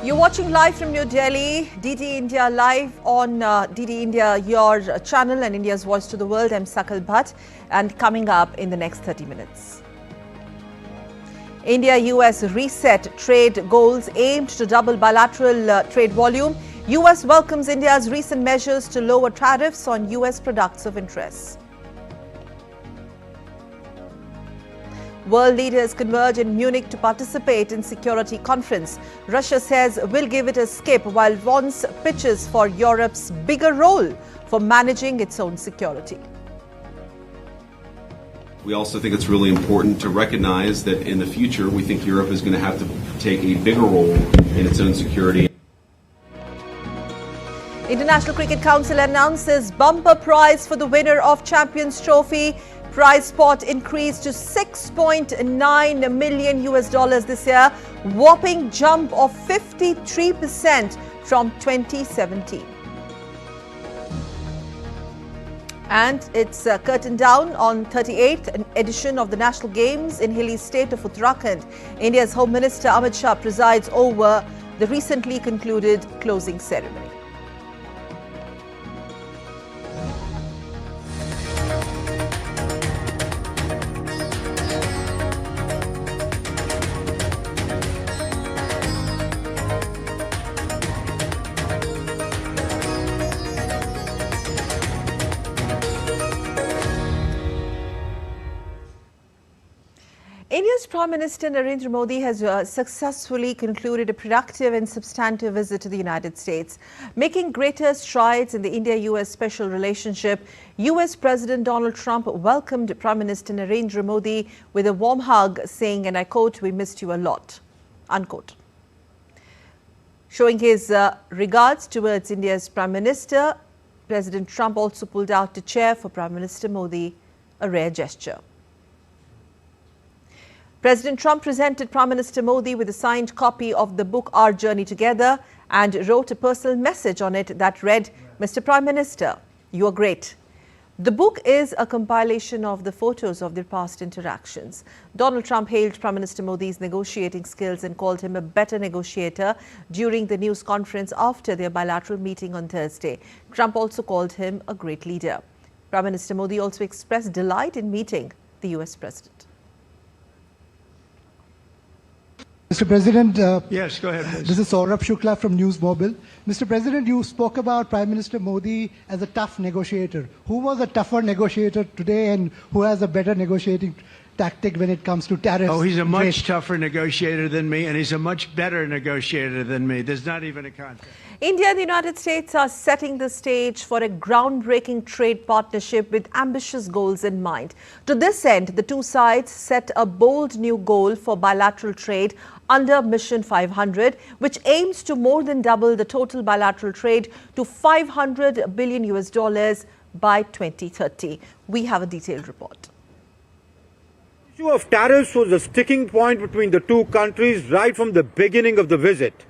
You're watching live from New Delhi, DD India live on DD India, your channel and India's voice to the world. I'm Sakal Bhatt, and coming up in the next 30 minutes. India-US reset trade goals aimed to double bilateral trade volume. US welcomes India's recent measures to lower tariffs on US products of interest. World leaders converge in Munich to participate in security conference. Russia says will give it a skip, while Vance pitches for Europe's bigger role for managing its own security. We also think it's really important to recognize that in the future, we think Europe is going to have to take a bigger role in its own security. International Cricket Council announces bumper prize for the winner of Champions Trophy. Prize pot increased to $6.9 million this year, whopping jump of 53% from 2017. And it's curtained down on 38th edition of the National Games in hilly state of Uttarakhand. India's Home Minister Amit Shah presides over the recently concluded closing ceremony. India's Prime Minister Narendra Modi has successfully concluded a productive and substantive visit to the United States. Making greater strides in the India-US special relationship, US President Donald Trump welcomed Prime Minister Narendra Modi with a warm hug, saying, and I quote, "We missed you a lot," unquote. Showing his regards towards India's Prime Minister, President Trump also pulled out a chair for Prime Minister Modi, a rare gesture. President Trump presented Prime Minister Modi with a signed copy of the book Our Journey Together and wrote a personal message on it that read, "Mr. Prime Minister, you are great." The book is a compilation of the photos of their past interactions. Donald Trump hailed Prime Minister Modi's negotiating skills and called him a better negotiator during the news conference after their bilateral meeting on Thursday. Trump also called him a great leader. Prime Minister Modi also expressed delight in meeting the US President. Mr. President, yes, go ahead, please. This is Saurabh Shukla from News Mobile. Mr. President, you spoke about Prime Minister Modi as a tough negotiator. Who was a tougher negotiator today, and who has a better negotiating tactic when it comes to tariffs? Oh, he's a much tougher negotiator than me, and he's a much better negotiator than me. There's not even a contest. India and the United States are setting the stage for a groundbreaking trade partnership with ambitious goals in mind. To this end, the two sides set a bold new goal for bilateral trade under Mission 500, which aims to more than double the total bilateral trade to $500 billion by 2030. We have a detailed report. The issue of tariffs was a sticking point between the two countries right from the beginning of the visit.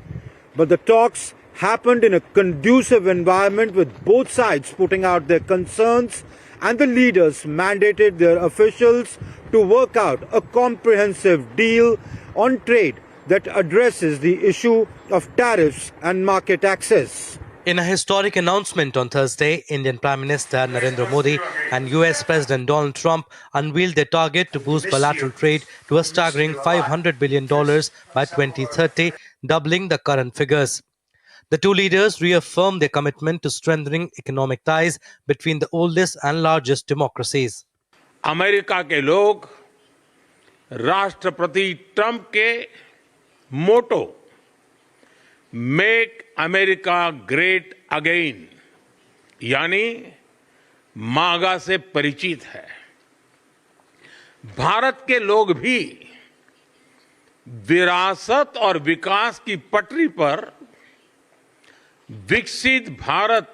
But the talks happened in a conducive environment, with both sides putting out their concerns, and the leaders mandated their officials to work out a comprehensive deal on trade that addresses the issue of tariffs and market access. In a historic announcement on Thursday, Indian Prime Minister Narendra Modi and US President Donald Trump unveiled their target to boost bilateral trade to a staggering $500 billion by 2030, doubling the current figures. The two leaders reaffirmed their commitment to strengthening economic ties between the oldest and largest democracies. America के लोग राष्ट्रपति Trump के मोटो make America great again यानी मागा से परिचित है। भारत के लोग भी विरासत और विकास की पटरी पर विकसित भारत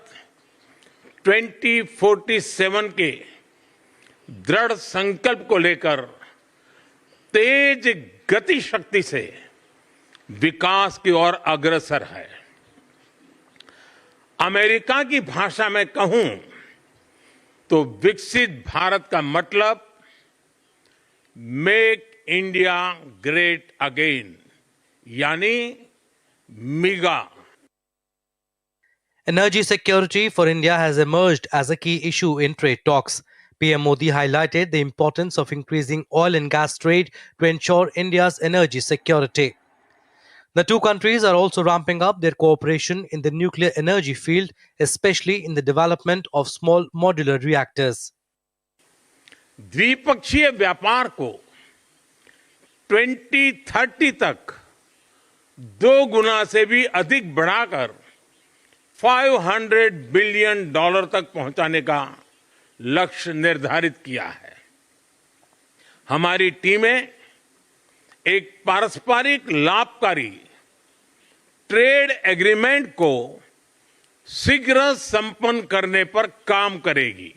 2047 के दृढ़ संकल्प को लेकर तेज गति शक्ति से विकास की ओर अग्रसर है। अमेरिका की भाषा में कहूं तो विकसित भारत का मतलब मेक इंडिया ग्रेट अगेन यानी MEGA. Energy security for India has emerged as a key issue in trade talks. PM Modi highlighted the importance of increasing oil and gas trade to ensure India's energy security. The two countries are also ramping up their cooperation in the nuclear energy field, especially in the development of small modular reactors. द्विपक्षीय व्यापार को 2030 तक 2 गुना से भी अधिक बढ़ाकर $500 billion तक पहुंचाने का लक्ष्य निर्धारित किया है। हमारी टीमें एक पारस्परिक लाभकारी ट्रेड एग्रीमेंट को शीघ्र संपन्न करने पर काम करेगी।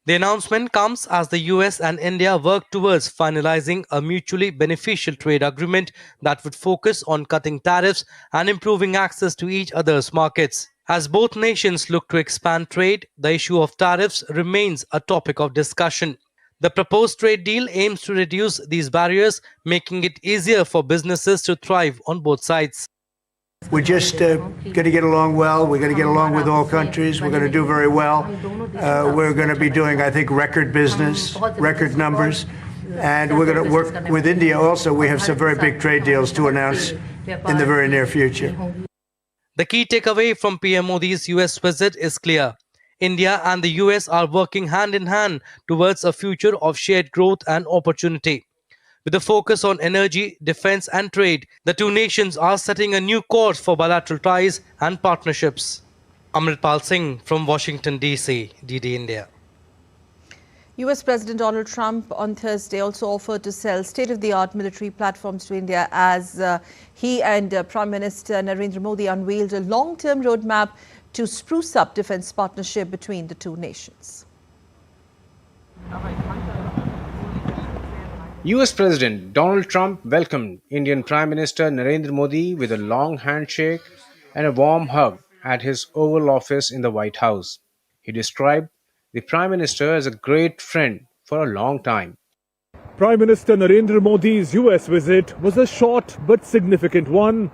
The announcement comes as the US and India work towards finalizing a mutually beneficial trade agreement that would focus on cutting tariffs and improving access to each other's markets. As both nations look to expand trade, the issue of tariffs remains a topic of discussion. The proposed trade deal aims to reduce these barriers, making it easier for businesses to thrive on both sides. We're just going to get along well. We're going to get along with all countries. We're going to do very well. We're going to be doing, I think, record business, record numbers. And we're going to work with India also. We have some very big trade deals to announce in the very near future. The key takeaway from PM Modi's US visit is clear. India and the US are working hand in hand towards a future of shared growth and opportunity. With a focus on energy, defense and trade, the two nations are setting a new course for bilateral ties and partnerships. Amritpal Singh from Washington, D.C., DD India. US President Donald Trump on Thursday also offered to sell state-of-the-art military platforms to India as he and Prime Minister Narendra Modi unveiled a long-term roadmap to spruce up defense partnership between the two nations. US President Donald Trump welcomed Indian Prime Minister Narendra Modi with a long handshake and a warm hug at his Oval Office in the White House. He described the Prime Minister as a great friend for a long time. Prime Minister Narendra Modi's US visit was a short but significant one.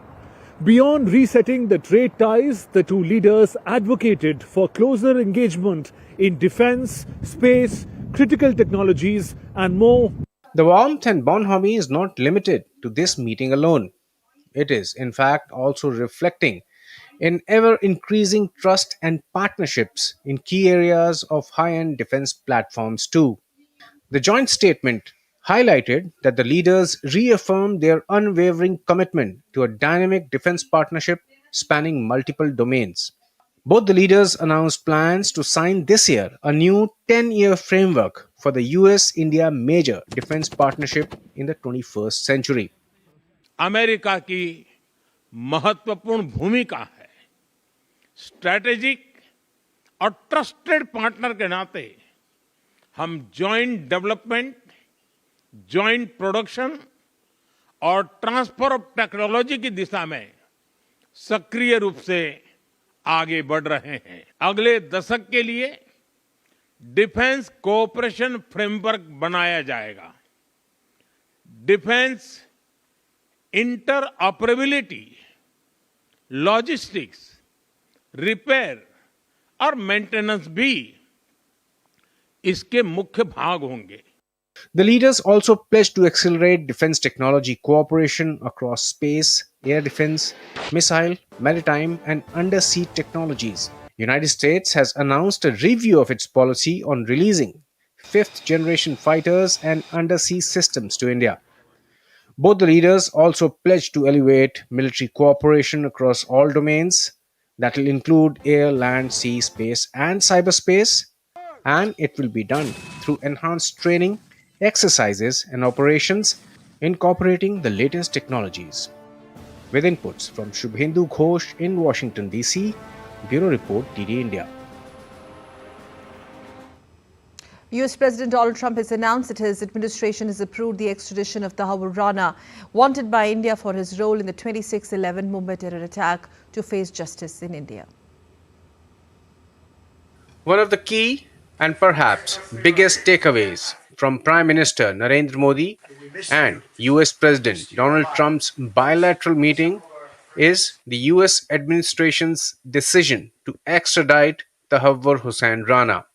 Beyond resetting the trade ties, the two leaders advocated for closer engagement in defense, space, critical technologies and more. The warmth and bonhomie is not limited to this meeting alone. It is, in fact, also reflecting in ever-increasing trust and partnerships in key areas of high-end defense platforms too. The joint statement highlighted that the leaders reaffirmed their unwavering commitment to a dynamic defense partnership spanning multiple domains. Both the leaders announced plans to sign this year a new 10-year framework for the US-India major defense partnership in the 21st century. America की महत्वपूर्ण भूमिका है। Strategic और trusted partner के नाते हम joint development, joint production और transfer of technology की दिशा में सक्रिय रूप से आगे बढ़ रहे हैं। अगले दशक के लिए डिफेंस कोऑपरेशन फ्रेमवर्क बनाया जाएगा। डिफेंस इंटरऑपरेबिलिटी, लॉजिस्टिक्स, रिपेयर और मेंटेनेंस भी इसके मुख्य भाग होंगे। The leaders also pledged to accelerate defense technology cooperation across space, air defense, missile, maritime, and undersea technologies. United States has announced a review of its policy on releasing fifth-generation fighters and undersea systems to India. Both the leaders also pledged to elevate military cooperation across all domains that will include air, land, sea, space, and cyberspace, and it will be done through enhanced training, exercises, and operations incorporating the latest technologies. With inputs from Shubhendu Ghosh in Washington, D.C., Bureau Report, DD India. US President Donald Trump has announced that his administration has approved the extradition of Prasar Rana, wanted by India for his role in the 26/11 Mumbai terror attack, to face justice in India. One of the key and perhaps biggest takeaways from Prime Minister Narendra Modi and US President Donald Trump's bilateral meeting is the US administration's decision to extradite Tahavvur Hussain Rana.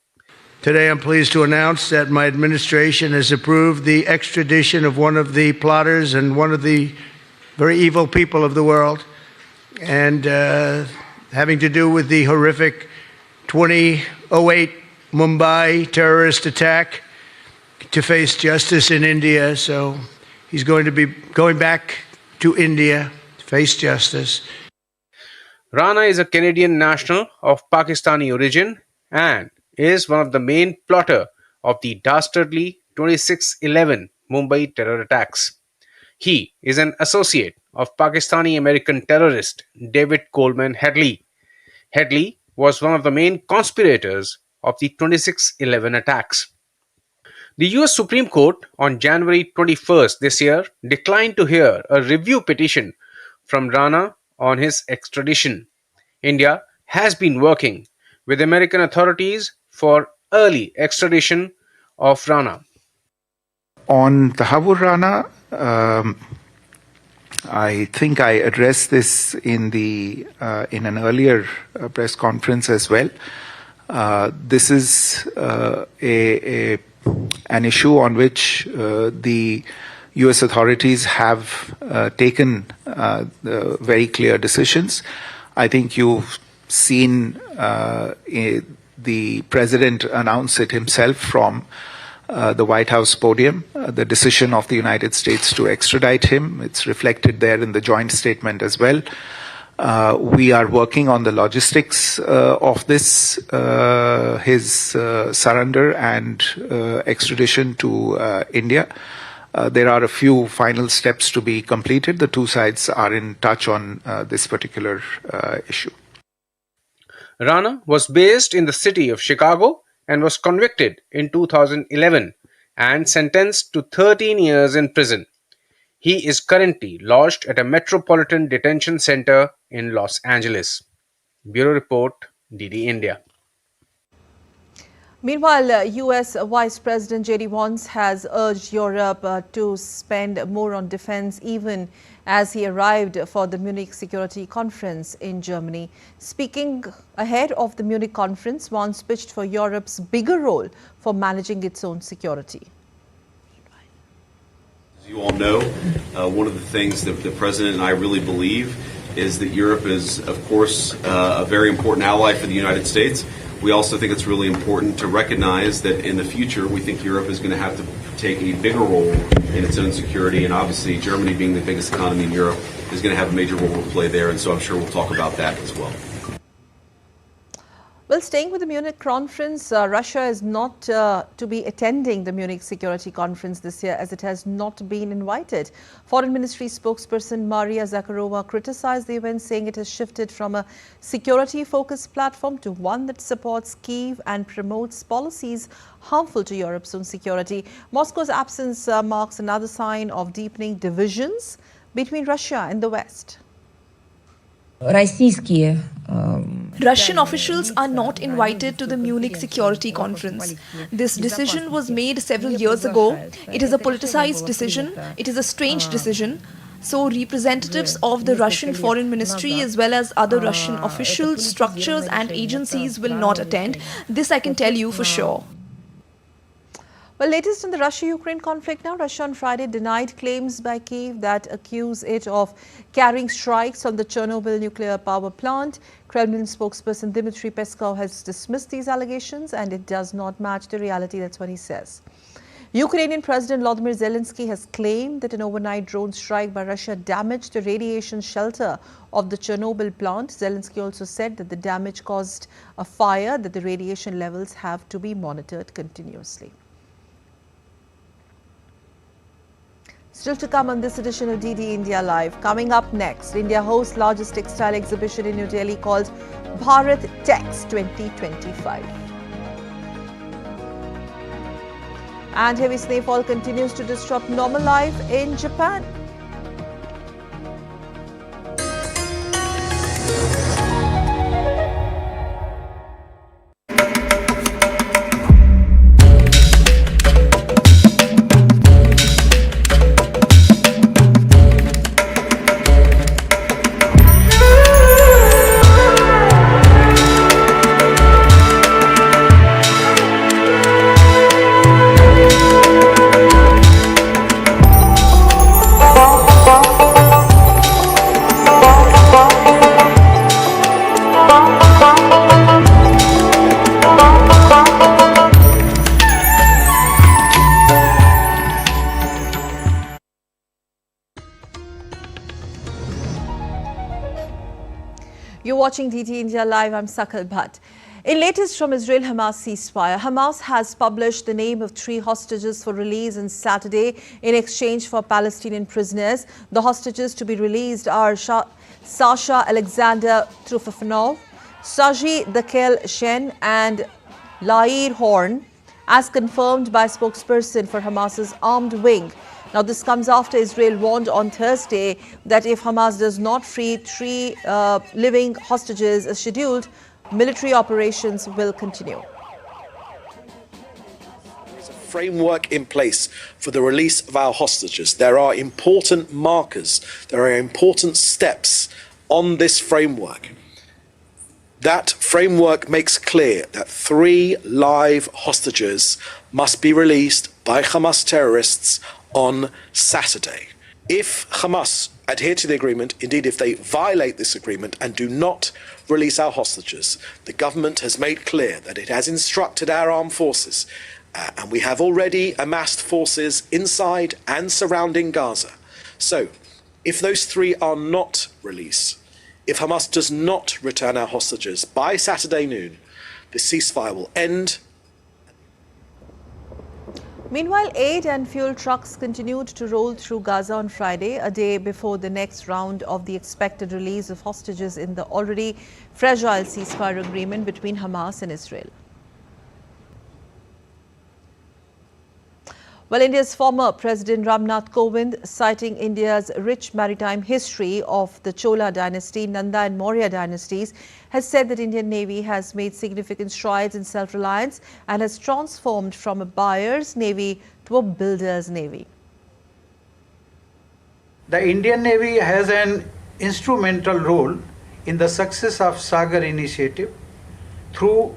Today, I'm pleased to announce that my administration has approved the extradition of one of the plotters and one of the very evil people of the world, and having to do with the horrific 2008 Mumbai terrorist attack, to face justice in India. So he's going to be going back to India to face justice. Rana is a Canadian national of Pakistani origin and is one of the main plotter of the dastardly 26/11 Mumbai terror attacks. He is an associate of Pakistani-American terrorist David Coleman Headley. Headley was one of the main conspirators of the 26/11 attacks. The US Supreme Court on January 21st this year declined to hear a review petition from Rana on his extradition. India has been working with American authorities for early extradition of Rana. On Tahavvur Rana, I think I addressed this in an earlier press conference as well. This is an issue on which the US authorities have taken very clear decisions. I think you've seen the president announce it himself from the White House podium, the decision of the United States to extradite him. It's reflected there in the joint statement as well. We are working on the logistics of this, his surrender and extradition to India. There are a few final steps to be completed. The two sides are in touch on this particular issue. Rana was based in the city of Chicago and was convicted in 2011 and sentenced to 13 years in prison. He is currently lodged at a metropolitan detention center in Los Angeles. Bureau Report, DD India. Meanwhile, US Vice President J.D. Vance has urged Europe to spend more on defense even as he arrived for the Munich Security Conference in Germany. Speaking ahead of the Munich conference, Vance pitched for Europe's bigger role for managing its own security. As you all know, one of the things that the President and I really believe is that Europe is, of course, a very important ally for the United States. We also think it's really important to recognize that in the future, we think Europe is going to have to take a bigger role in its own security. And obviously, Germany being the biggest economy in Europe is going to have a major role to play there. And so I'm sure we'll talk about that as well. Well, staying with the Munich conference, Russia is not to be attending the Munich Security Conference this year as it has not been invited. Foreign Ministry spokesperson Maria Zakharova criticized the event, saying it has shifted from a security-focused platform to one that supports Kyiv and promotes policies harmful to Europe's own security. Moscow's absence marks another sign of deepening divisions between Russia and the West. Russian officials are not invited to the Munich Security Conference. This decision was made several years ago. It is a politicized decision. It is a strange decision. So representatives of the Russian Foreign Ministry as well as other Russian officials, structures and agencies will not attend. This I can tell you for sure. Well, latest in the Russia-Ukraine conflict now, Russia on Friday denied claims by Kyiv that accuse it of carrying strikes on the Chernobyl nuclear power plant. Kremlin spokesperson Dmitry Peskov has dismissed these allegations and it does not match the reality, that's what he says. Ukrainian President Volodymyr Zelensky has claimed that an overnight drone strike by Russia damaged the radiation shelter of the Chernobyl plant. Zelensky also said that the damage caused a fire, that the radiation levels have to be monitored continuously. Still to come on this edition of DD India Live. Coming up next, India hosts largest textile exhibition in New Delhi called Bharat Tex 2025. And heavy snowfall continues to disrupt normal life in Japan. watching DT India Live. I'm Sakal Bhatt. In latest from Israel-Hamas ceasefire, Hamas has published the name of 3 hostages for release on Saturday in exchange for Palestinian prisoners. The hostages to be released are Sasha Alexander Trufafanov, Saji Dakel Shen and Lair Horn, as confirmed by spokesperson for Hamas's armed wing. Now, this comes after Israel warned on Thursday that if Hamas does not free 3 living hostages as scheduled, military operations will continue. There's a framework in place for the release of our hostages. There are important markers, there are important steps on this framework. That framework makes clear that 3 live hostages must be released by Hamas terrorists on Saturday. If Hamas adhere to the agreement, indeed if they violate this agreement and do not release our hostages, the government has made clear that it has instructed our armed forces, and we have already amassed forces inside and surrounding Gaza. So, if those 3 are not released, if Hamas does not return our hostages by Saturday noon, the ceasefire will end. Meanwhile, aid and fuel trucks continued to roll through Gaza on Friday, a day before the next round of the expected release of hostages in the already fragile ceasefire agreement between Hamas and Israel. Well, India's former President Ramnath Kovind, citing India's rich maritime history of the Chola dynasty, Nanda and Maurya dynasties, has said that Indian Navy has made significant strides in self-reliance and has transformed from a buyer's navy to a builder's navy. The Indian Navy has an instrumental role in the success of Sagar initiative through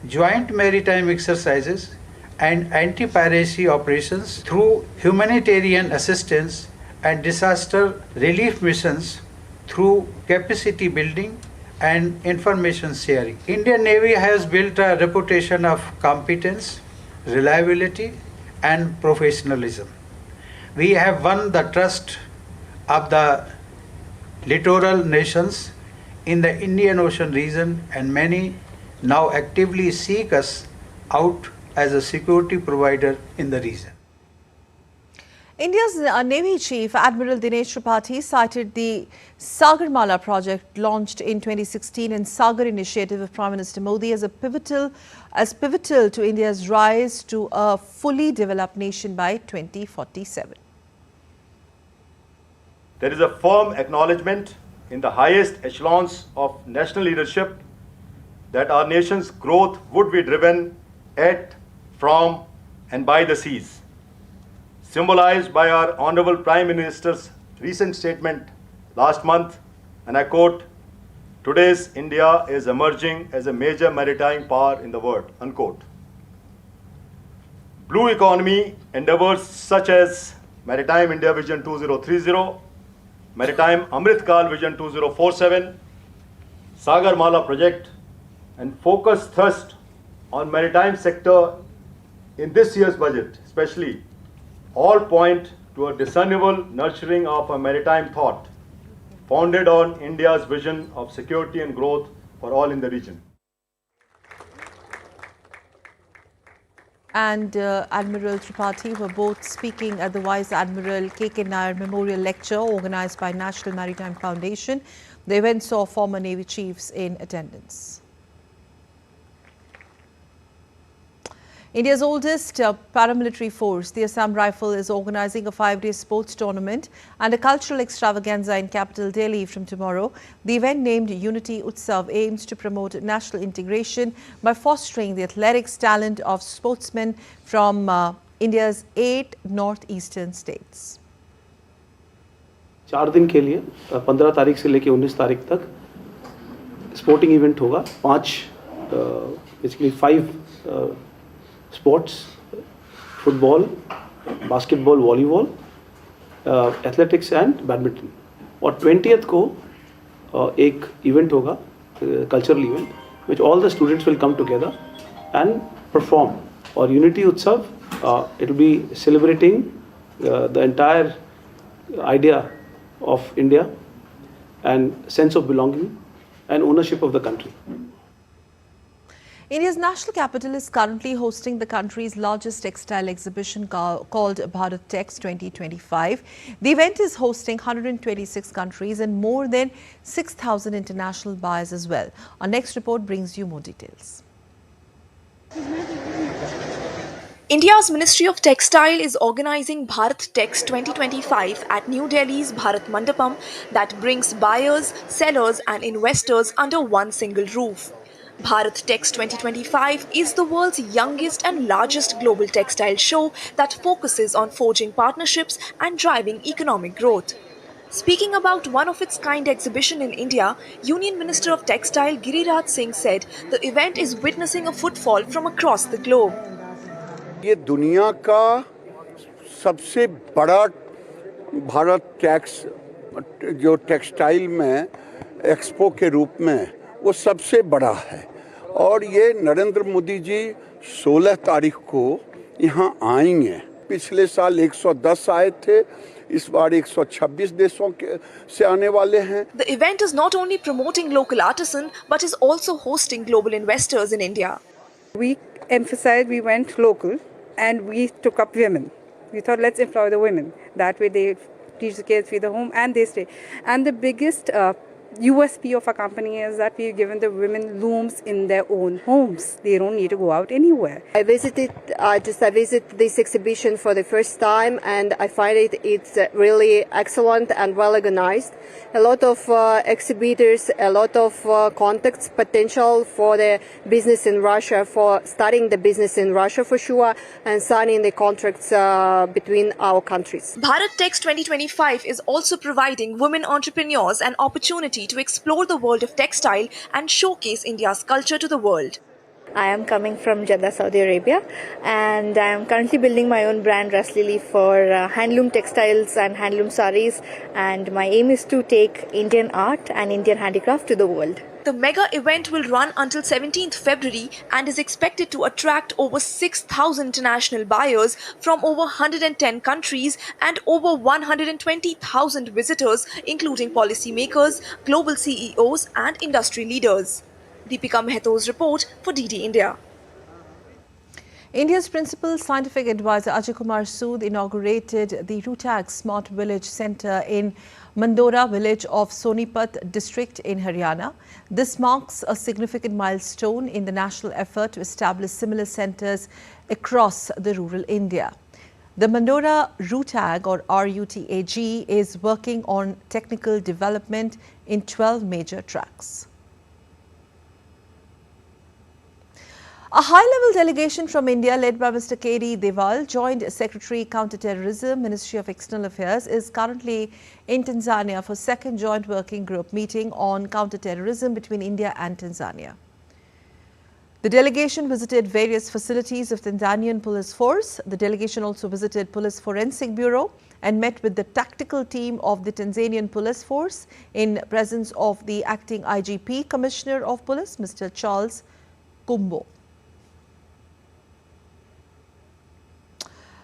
joint maritime exercises and anti-piracy operations, through humanitarian assistance and disaster relief missions, through capacity building and information sharing. Indian Navy has built a reputation of competence, reliability and professionalism. We have won the trust of the littoral nations in the Indian Ocean region, and many now actively seek us out as a security provider in the region. India's Navy Chief Admiral Dinesh Tripathi cited the Sagarmala project launched in 2016 and Sagar initiative of Prime Minister Modi as pivotal to India's rise to a fully developed nation by 2047. There is a firm acknowledgement in the highest echelons of national leadership that our nation's growth would be driven at, from and by the seas, symbolized by our Honorable Prime Minister's recent statement last month, and I quote, "Today's India is emerging as a major maritime power in the world," unquote. Blue economy endeavors such as Maritime India Vision 2030, Maritime Amrit Kal Vision 2047, Sagarmala project, and focused thrust on maritime sector in this year's budget, especially, all point to a discernible nurturing of a maritime thought founded on India's vision of security and growth for all in the region. And Admiral Tripathi were both speaking at the Vice Admiral K.K. Nair Memorial Lecture organized by National Maritime Foundation. The event saw former Navy chiefs in attendance. India's oldest paramilitary force, the Assam Rifle, is organizing a 5-day sports tournament and a cultural extravaganza in capital Delhi from tomorrow. The event, named Unity Utsav, aims to promote national integration by fostering the athletics talent of sportsmen from India's 8 northeastern states. 4 दिन के लिए 15 तारीख से लेकर 19 तारीख तक sporting event होगा। 5 sports, football, basketball, volleyball, athletics and badminton. और 20th को एक event होगा, cultural event, which all the students will come together and perform. और Unity Utsav, it will be celebrating the entire idea of India and sense of belonging and ownership of the country. India's national capital is currently hosting the country's largest textile exhibition called Bharat Tex 2025. The event is hosting 126 countries and more than 6,000 international buyers as well. Our next report brings you more details. India's Ministry of Textile is organizing Bharat Tex 2025 at New Delhi's Bharat Mandapam that brings buyers, sellers and investors under one single roof. Bharat Tex 2025 is the world's youngest and largest global textile show that focuses on forging partnerships and driving economic growth. Speaking about one-of-its-kind exhibition in India, Union Minister of Textile Giriraj Singh said the event is witnessing a footfall from across the globe. ये दुनिया का सबसे बड़ा Bharat tax जो textile में expo के रूप में वो सबसे बड़ा है और ये नरेंद्र मोदी जी 16 तारीख को यहाँ आएंगे। पिछले साल 110 आए थे, इस बार 126 देशों से आने वाले हैं। The event is not only promoting local artisan but is also hosting global investors in India. We emphasized, we went local and we took up women. We thought let's employ the women. That way they teach the kids, feed the home and they stay. And the biggest USP of our company is that we've given the women looms in their own homes. They don't need to go out anywhere. I visited this exhibition for the first time and I find it's really excellent and well organized. A lot of exhibitors, a lot of contacts, potential for the business in Russia, for starting the business in Russia for sure, and signing the contracts between our countries. Bharat Tex 2025 is also providing women entrepreneurs an opportunity to explore the world of textile and showcase India's culture to the world. I am coming from Jeddah, Saudi Arabia, and I am currently building my own brand, Raslili, for handloom textiles and handloom saris, and my aim is to take Indian art and Indian handicraft to the world. The mega event will run until 17th February and is expected to attract over 6,000 international buyers from over 110 countries and over 120,000 visitors, including policymakers, global CEOs and industry leaders. Deepika Mehto's report for DD India. India's principal scientific advisor Ajay Kumar Sood inaugurated the Rohtag Smart Village Centre in Mandora village of Sonipat district in Haryana. This marks a significant milestone in the national effort to establish similar centres across the rural India. The Mandora Rohtag or RUTAG is working on technical development in 12 major tracks. A high-level delegation from India led by Mr. K.D. Deval, Joint Secretary Counter-Terrorism, Ministry of External Affairs, is currently in Tanzania for second joint working group meeting on counter-terrorism between India and Tanzania. The delegation visited various facilities of Tanzanian police force. The delegation also visited Police Forensic Bureau and met with the tactical team of the Tanzanian police force in presence of the acting IGP Commissioner of Police, Mr. Charles Kumbo.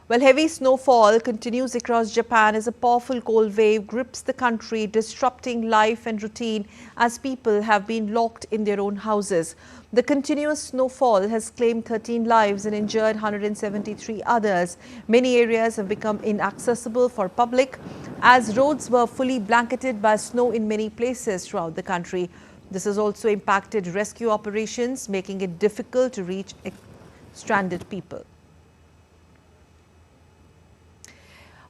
Well, heavy snowfall continues across Japan as a powerful cold wave grips the country, disrupting life and routine as people have been locked in their own houses. The continuous snowfall has claimed 13 lives and injured 173 others. Many areas have become inaccessible for public as roads were fully blanketed by snow in many places throughout the country. This has also impacted rescue operations, making it difficult to reach stranded people.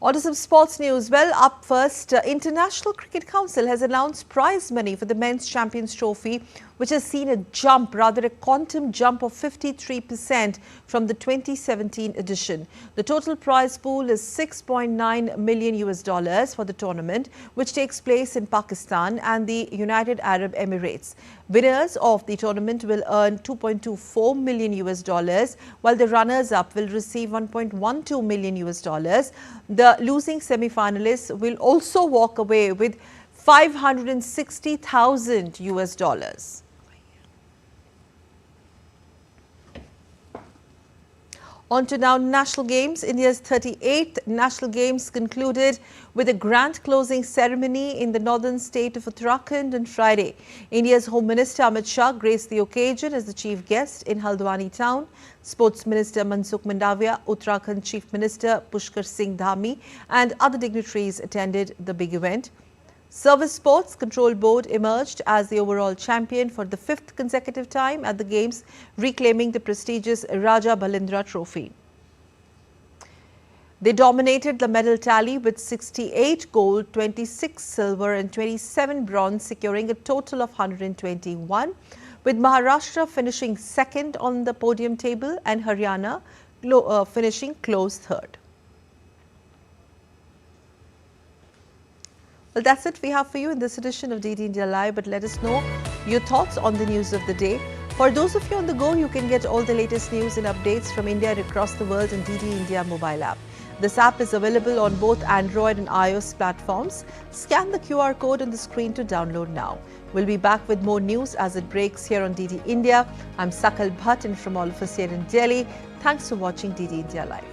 On to some sports news. Well, up first, International Cricket Council has announced prize money for the Men's Champions Trophy, which has seen a jump, rather a quantum jump of 53% from the 2017 edition. The total prize pool is $6.9 million for the tournament, which takes place in Pakistan and the United Arab Emirates. Winners of the tournament will earn $2.24 million, while the runners-up will receive $1.12 million. The losing semi-finalists will also walk away with $560,000. On to now National Games. India's 38th National Games concluded with a grand closing ceremony in the northern state of Uttarakhand on Friday. India's Home Minister Amit Shah graced the occasion as the chief guest in Haldwani town. Sports Minister Mansukh Mandavia, Uttarakhand Chief Minister Pushkar Singh Dhami and other dignitaries attended the big event. Service Sports Control Board emerged as the overall champion for the 5th consecutive time at the Games, reclaiming the prestigious Raja Balindra Trophy. They dominated the medal tally with 68 gold, 26 silver and 27 bronze, securing a total of 121, with Maharashtra finishing second on the podium table and Haryana finishing close third. Well, that's it we have for you in this edition of DD India Live, but let us know your thoughts on the news of the day. For those of you on the go, you can get all the latest news and updates from India and across the world on DD India mobile app. This app is available on both Android and iOS platforms. Scan the QR code on the screen to download now. We'll be back with more news as it breaks here on DD India. I'm Sakal Bhatt, and from all of us here in Delhi, thanks for watching DD India Live.